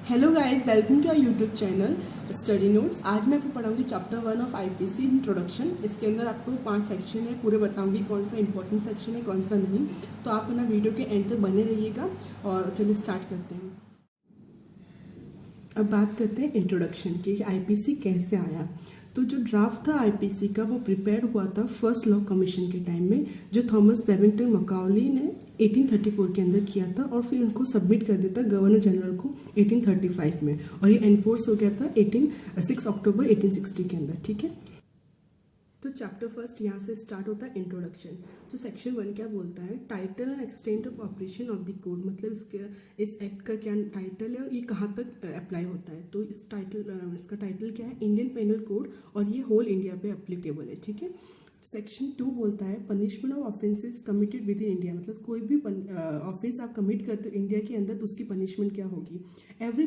Hello guys, welcome to our YouTube channel study notes. आज मैं आपको पढ़ाऊंगी चैप्टर 1 ऑफ आईपीसी इंट्रोडक्शन। इसके अंदर आपको 5 सेक्शन है, पूरे बताऊंगी कौन सा इंपॉर्टेंट सेक्शन है कौन सा नहीं। तो आप अपना वीडियो के एंड तक बने रहिएगा। और चलिए स्टार्ट करते हैं। अब बात करते हैं इंट्रोडक्शन की, आईपीसी कैसे आया। तो जो ड्राफ्ट था आईपीसी का वो प्रिपेयर हुआ था फर्स्ट लॉ कमीशन के टाइम में, जो थॉमस बेबिंगटन मकाउली ने 1834 के अंदर किया था, और फिर उनको सबमिट कर दिया था गवर्नर जनरल को 1835 में, और ये एनफोर्स हो गया था 6 अक्टूबर 1860 के अंदर। ठीक है, तो चैप्टर फर्स्ट यहाँ से स्टार्ट होता है इंट्रोडक्शन। तो सेक्शन 1 क्या बोलता है, title and extent of operation of the code, मतलब इस एक्ट का क्या टाइटल है और ये कहाँ तक अप्लाई होता है। तो इसका टाइटल क्या है, इंडियन पेनल कोड, और ये होल इंडिया पे एप्लीकेबल है। ठीक है, सेक्शन 2 बोलता है punishment of offences committed with in India, मतलब कोई भी ऑफेंस आप कमिट करते हो इंडिया के अंदर तो उसकी पनिशमेंट क्या होगी। एवरी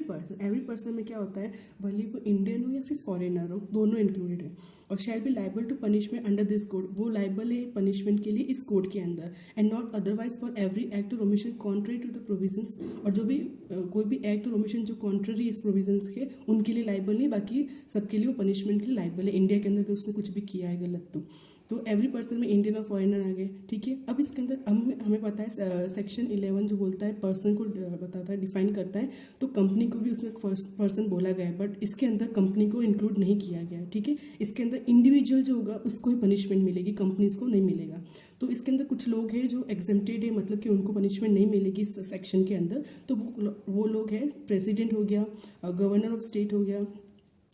पर्सन में क्या होता है, भले वो इंडियन हो या फिर फॉरेनर हो, दोनों इंक्लूडेड है। और shall be liable to punishment under this code, वो लाइबल है पनिशमेंट के लिए इस कोड के अंदर, and not otherwise for every act और omission contrary to the provisions. और जो भी कोई भी एक्ट और ओमिशन जो कॉन्ट्ररी इस प्रोविजंस के, उनके लिए लाइबल नहीं, बाकी सबके लिए वो पनिशमेंट के लिए लाइबल है इंडिया के अंदर अगर उसने कुछ भी किया है गलत तो एवरी पर्सन में इंडियन और फॉरेनर आ गए। ठीक है, अब इसके अंदर हमें पता है सेक्शन 11 जो बोलता है पर्सन को बताता है, डिफाइन करता है, तो कंपनी को भी उसमें पर्सन बोला गया है, बट इसके अंदर कंपनी को इंक्लूड नहीं किया गया है। ठीक है, इसके अंदर इंडिविजुअल जो होगा उसको ही पनिशमेंट मिलेगी, कंपनीज को नहीं मिलेगा। तो इसके अंदर कुछ लोग हैं जो एग्जेम्प्टेड है, मतलब कि उनको पनिशमेंट नहीं मिलेगी इस सेक्शन के अंदर। तो वो लोग हैं, प्रेसिडेंट हो गया, गवर्नर ऑफ स्टेट हो गया,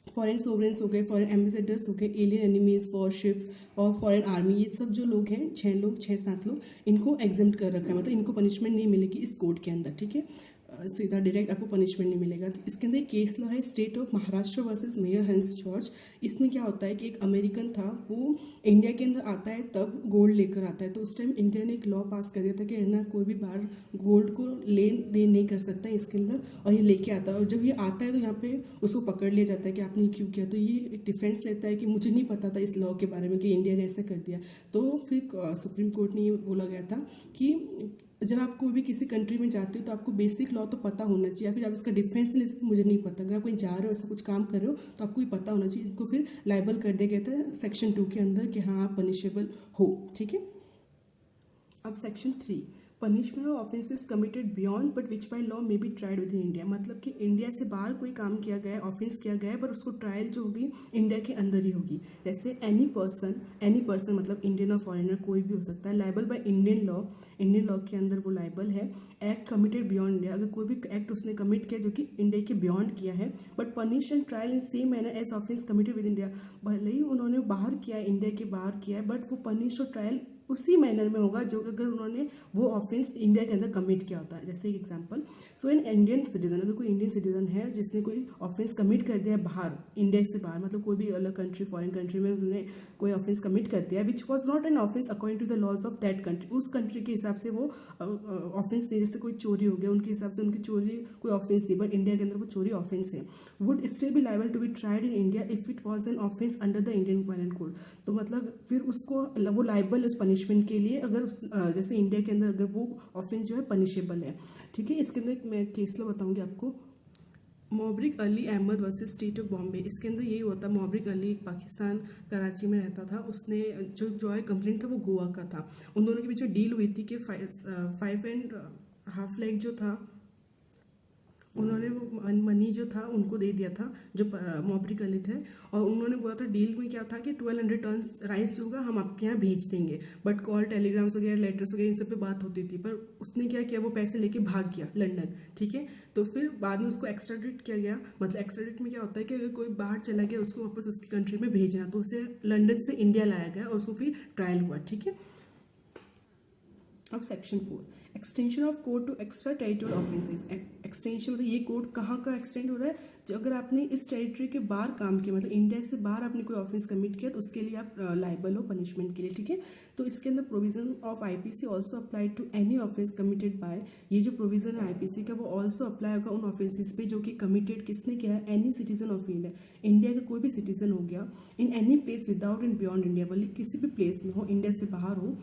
फॉरेन सोवरेंस हो गए, फॉरेन एम्बेसडर्स हो गए, एलियन एनिमीज, वॉरशिप्स और फॉरेन आर्मी, ये सब जो लोग हैं 6-7 लोग, इनको एग्जेम्प्ट कर रखा है, मतलब इनको पनिशमेंट नहीं मिलेगी इस कोड के अंदर। ठीक है, सीधा डायरेक्ट आपको पनिशमेंट नहीं मिलेगा। तो इसके अंदर केस लॉ है state of Maharashtra versus mayor हंस जॉर्ज। इसमें क्या होता है कि एक अमेरिकन था, वो इंडिया के अंदर आता है तब गोल्ड लेकर आता है, तो उस टाइम इंडिया ने एक लॉ पास कर दिया था कि है ना कोई भी बाहर गोल्ड को लेन देन नहीं कर सकता है इसके अंदर, और ये लेके आता है, और जब ये आता है तो यहाँ पे उसको पकड़ लिया जाता है कि आपने क्यों किया। तो ये एक डिफेंस लेता है कि मुझे नहीं पता था इस लॉ के बारे में कि इंडिया ने ऐसा कर दिया। तो फिर सुप्रीम कोर्ट ने ये बोला गया था कि जब आप कोई भी किसी कंट्री में जाते हो तो आपको बेसिक लॉ तो पता होना चाहिए, या फिर आप इसका डिफेंस ले सकते, मुझे नहीं पता। अगर आप कहीं जा रहे हो ऐसा कुछ काम कर रहे हो तो आपको ये पता होना चाहिए। इसको फिर लाइबल कर दिया गया था सेक्शन 2 के अंदर कि हाँ आप पनिशेबल हो। ठीक है, अब section 3, punishment of offences committed beyond but which by law may be tried with in India, मतलब कि इंडिया से बाहर कोई काम किया गया है, ऑफेंस किया गया है, पर उसको ट्रायल जो होगी इंडिया के अंदर ही होगी। जैसे एनी पर्सन मतलब इंडियन और फॉरेनर कोई भी हो सकता है, लाइबल बाय इंडियन लॉ के अंदर वो लाइबल है। एक्ट कमिटेड बियॉन्ड इंडिया, अगर कोई भी एक्ट उसने कमिट किया जो कि इंडिया के बियॉन्ड किया है, but punish and trial in same manner as offence committed with India, भले ही उन्होंने बाहर किया है, इंडिया के बाहर किया है, बट वो पनिश और ट्रायल उसी मैनर में होगा जो अगर उन्होंने वो ऑफेंस इंडिया के अंदर कमिट किया होता है। जैसे एक example, so in Indian citizen, अगर कोई इंडियन सिटीजन है जिसने कोई ऑफेंस कमिट कर दिया है बाहर, इंडिया से बाहर, मतलब कोई भी अलग कंट्री, फॉरेन कंट्री में उन्होंने कोई ऑफेंस कमिट कर दिया which was not an offence according to the laws of that country, उस कंट्री के हिसाब से वो ऑफेंस नहीं, जैसे कोई चोरी हो गया उनके हिसाब से उनकी चोरी कोई ऑफेंस नहीं, बट इंडिया के अंदर वो चोरी ऑफेंस है, would still be liable to be tried in India if it was an offence under the Indian penal code. तो मतलब फिर उसको वो लाइबल उस पनिशमेंट के लिए, अगर उस जैसे इंडिया के अंदर अगर वो ऑफेंस जो है पनिशेबल है। ठीक है, इसके अंदर मैं केस लॉ बताऊंगी आपको, Mobarik Ali Ahmed versus state of Bombay. इसके अंदर यही होता, मोबरिक अली एक पाकिस्तान कराची में रहता था, उसने जो है कंप्लेंट था वो गोवा का था। उन दोनों के बीच में डील हुई थी कि 5.5 लाख जो था उन्होंने वो मनी जो था उनको दे दिया था जो मोबरिक अली थे, और उन्होंने बोला था डील में क्या था कि 1200 टन्स राइस होगा हम आपके यहाँ भेज देंगे, बट कॉल टेलीग्राम्स वगैरह लेटर्स वगैरह इन सब पे बात होती थी, पर उसने क्या किया, वो पैसे लेके भाग गया लंदन। ठीक है, तो फिर बाद में उसको एक्स्ट्राडिट किया गया, मतलब एक्स्ट्राडिट में क्या होता है कि अगर कोई बाहर चला गया उसको वापस उसकी कंट्री में भेजना, तो उसे लंदन से इंडिया लाया गया और उसको फिर ट्रायल हुआ। ठीक है, अब section 4, extension of code to extra territorial offences. Extension मतलब ये कोड कहाँ का एक्सटेंड हो रहा है, जो अगर आपने इस टेरिटरी के बाहर काम किया, मतलब इंडिया से बाहर आपने कोई ऑफेंस कमिट किया तो उसके लिए आप लाइबल हो पनिशमेंट के लिए। ठीक है, तो इसके अंदर provision of IPC also applied to any offence committed by, ये जो प्रोविजन है आईपीसी का वो ऑल्सो अप्लाई होगा उन ऑफेंसेस पे जो कि कमिटेड किसने किया है, any citizen of India, India का कोई भी सिटीजन हो गया, in any place without and beyond India, बोले किसी भी प्लेस में हो, इंडिया से बाहर हो,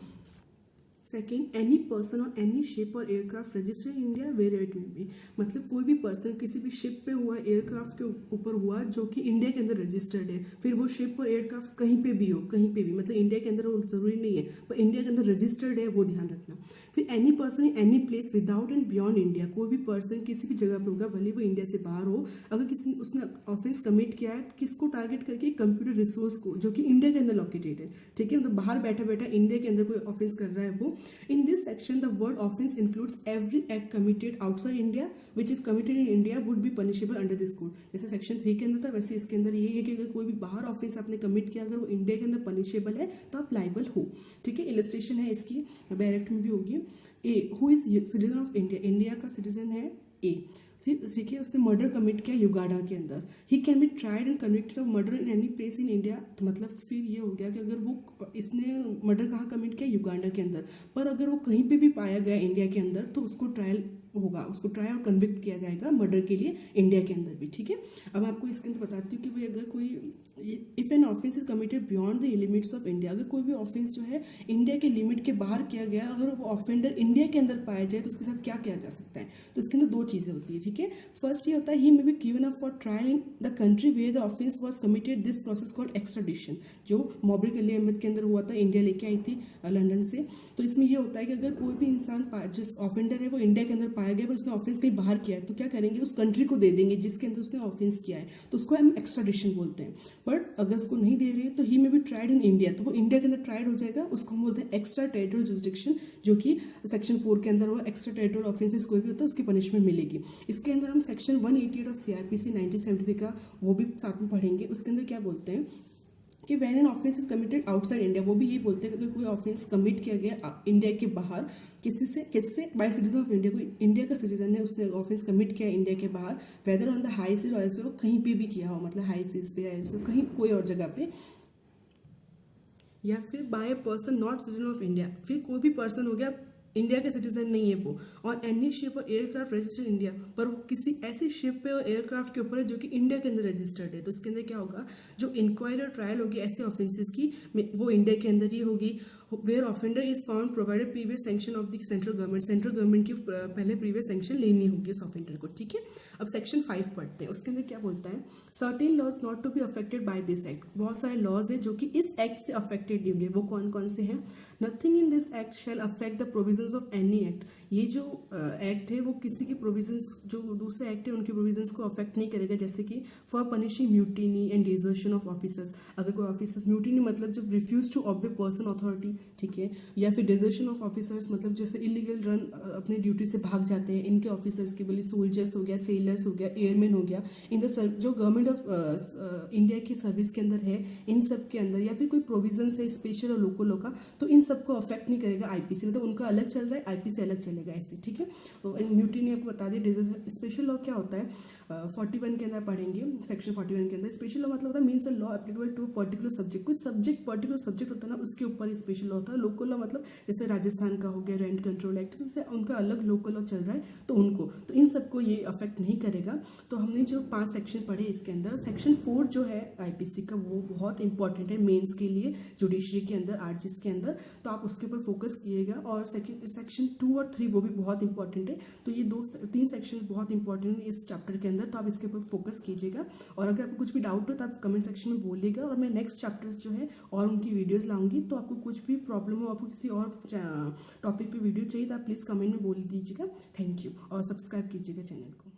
सेकेंड, एनी पर्सन और एनी शिप और aircraft registered in India where it may be, मतलब कोई भी पर्सन किसी भी शिप पे हुआ, एयरक्राफ्ट के ऊपर हुआ जो कि इंडिया के अंदर रजिस्टर्ड है, फिर वो शिप और एयरक्राफ्ट कहीं पे भी हो, कहीं पे भी, मतलब इंडिया के अंदर वो जरूरी नहीं है, पर इंडिया के अंदर रजिस्टर्ड है, वो ध्यान रखना। फिर any person in any place without and beyond India, कोई भी पर्सन किसी भी जगह पे होगा, भले वो इंडिया से बाहर हो, अगर किसी उसने ऑफेंस कमिट किया है, किसको टारगेट करके, कंप्यूटर रिसोर्स को, जो कि इंडिया के अंदर लोकेटेड है, ठीक है, मतलब बाहर बैठा बैठा इंडिया के अंदर कोई ऑफेंस कर रहा है वो। In this section the word offence includes every act committed outside India which if committed in India would be punishable under this code. जैसे सेक्शन 3 के अंदर था, वैसे इसके अंदर ये है कि अगर कोई भी बाहर ऑफेंस आपने कमिट किया, अगर वो इंडिया के अंदर पनिशेबल है तो आप लाइबल हो, ठीक है। इलस्ट्रेशन है इसकी, डायरेक्ट में भी होगी। A, who is citizen of India, India का सिटीजन है ए, ठीक है, उसने मर्डर कमिट किया युगांडा के अंदर, he can be tried and convicted of murder in any place in India. तो मतलब फिर ये हो गया कि अगर वो इसने मर्डर कहाँ कमिट किया, युगांडा के अंदर, पर अगर वो कहीं पे भी पाया गया इंडिया के अंदर तो उसको ट्रायल होगा, उसको ट्राई और कन्विक्ट किया जाएगा मर्डर के लिए इंडिया के अंदर भी, ठीक है। अब मैं आपको इसके अंदर बताती हूँ कि भाई अगर कोई, if N offence is committed beyond the limits of India, अगर कोई भी ऑफेंस जो है इंडिया के लिमिट के बाहर किया गया, अगर वो ऑफेंडर इंडिया के अंदर पाया जाए तो उसके साथ क्या किया जा सकता है। तो इसके अंदर दो चीज़ें होती है, ठीक है। फर्स्ट ये होता है, he may be given up for trial in the country where the offence was committed, this process called extradition, जो मोबिक अली अहमद के अंदर हुआ था, इंडिया लेके आई थी लंदन से। तो इसमें ये होता है कि अगर कोई भी इंसान जिस ऑफेंडर है वो इंडिया के अंदर पाया गया पर उसने ऑफेंस कहीं बाहर किया है, तो क्या करेंगे, उस कंट्री को दे देंगे जिसके अंदर उसने ऑफेंस किया है, तो उसको हम एक्स्ट्राडिशन बोलते हैं। बट अगर उसको नहीं दे रहे तो he may be tried in India, तो वो इंडिया के अंदर ट्राइड हो जाएगा, उसको हम बोलते हैं एक्स्ट्रा टेरिटोरियल जुरिसडिक्शन, जो कि सेक्शन 4 के अंदर वो एक्स्ट्रा टेरिटोरियल ऑफेंसेस कोई भी होता है उसकी पनिशमेंट मिलेगी। इसके अंदर हम सेक्शन 188 ऑफ CRPC 1973 का वो भी साथ में पढ़ेंगे। उसके अंदर क्या बोलते हैं कि when an offence is committed outside India, वो भी यही बोलते हैं कि अगर कोई ऑफेंस कमिट किया गया इंडिया के बाहर किससे बाय सिटीजन ऑफ इंडिया, कोई इंडिया का सिटीजन है उसने ऑफेंस कमिट किया इंडिया के बाहर, whether on the high seas और एल्सो, कहीं पे भी किया हो, मतलब हाई सीज पे या एल्सो कहीं कोई और जगह पे, या फिर by a person not citizen of India, फिर कोई भी पर्सन हो गया इंडिया के सिटीजन नहीं है वो, और एनी शिप और एयरक्राफ्ट रजिस्टर्ड इंडिया, पर वो किसी ऐसी शिप पे और एयरक्राफ्ट के ऊपर है जो कि इंडिया के अंदर रजिस्टर्ड है। तो इसके अंदर क्या होगा, जो इंक्वायरी और ट्रायल होगी ऐसे ऑफेंसेस की, वो इंडिया के अंदर ही होगी। Where offender is found provided previous sanction of the central government की पहले प्रीवियस सैंक्शन लेनी होगी उस ऑफेंडर को, ठीक है। अब सेक्शन 5 पढ़ते हैं। उसके अंदर क्या बोलता है, certain laws not to be affected by this act, बहुत सारे लॉज है जो कि इस एक्ट से अफेक्टेड नहीं होंगे, वो कौन कौन से हैं। Nothing in this act shall affect the provisions of any act, ये जो एक्ट है वो किसी की प्रोविजंस, जो दूसरे एक्ट है उनके प्रोविजंस को अफेक्ट नहीं करेगा, जैसे कि for punishing mutiny and desertion of officers, अगर कोई ऑफिसर्स, म्यूटिनी मतलब जब refuse to obey person authority, ठीक है, या फिर डिजर्शन ऑफ ऑफिसर्स मतलब जैसे इलीगल रन अपने ड्यूटी से भाग जाते हैं इनके ऑफिसर्स के, बोले सोल्जर्स हो गया, सेलर्स हो गया, एयरमैन हो गया, इन द जो गवर्नमेंट ऑफ इंडिया की सर्विस के अंदर है, इन सब के अंदर, या फिर कोई प्रोविजंस है स्पेशल और लोकल लॉ का, तो इन सबको अफेक्ट नहीं करेगा आईपीसी, मतलब उनका अलग चल रहा है, आईपीसी अलग चलेगा ऐसे, ठीक है। म्यूटिनी आपको बता दें। स्पेशल लॉ क्या होता है, 41 के अंदर पढ़ेंगे, सेक्शन 41 के अंदर स्पेशल लॉ मतलब होता है means law applicable to particular subject, कुछ सब्जेक्ट पर्टिकुलर सब्जेक्ट होता है ना, उसके ऊपर स्पेशल लॉ होता है। लोकल लॉ मतलब जैसे राजस्थान का हो गया रेंट कंट्रोल एक्ट, जैसे उनका अलग लोकल लॉ चल रहा है तो उनको, तो इन सबको ये अफेक्ट नहीं करेगा। तो हमने जो 5 सेक्शन पढ़े इसके अंदर, सेक्शन 4 जो है आईपीसी का वो बहुत इंपॉर्टेंट है मेंस के लिए, जुडिशरी के अंदर, आरजीएस के अंदर, तो आप उसके ऊपर फोकस कीजिएगा। और सेक्शन 2 और 3 वो भी बहुत इंपॉर्टेंट है, तो ये 3 सेक्शन बहुत इंपॉर्टेंट है इस चैप्टर के अंदर, तो आप इसके ऊपर फोकस कीजिएगा। और अगर आपको कुछ भी डाउट हो तो आप कमेंट सेक्शन में बोलिएगा, और मैं नेक्स्ट चैप्टर्स जो है और उनकी वीडियोस लाऊंगी। तो आपको कुछ भी प्रॉब्लम हो, आपको किसी और टॉपिक पे वीडियो चाहिए तो आप प्लीज़ कमेंट में बोल दीजिएगा। थैंक यू, और सब्सक्राइब कीजिएगा चैनल को।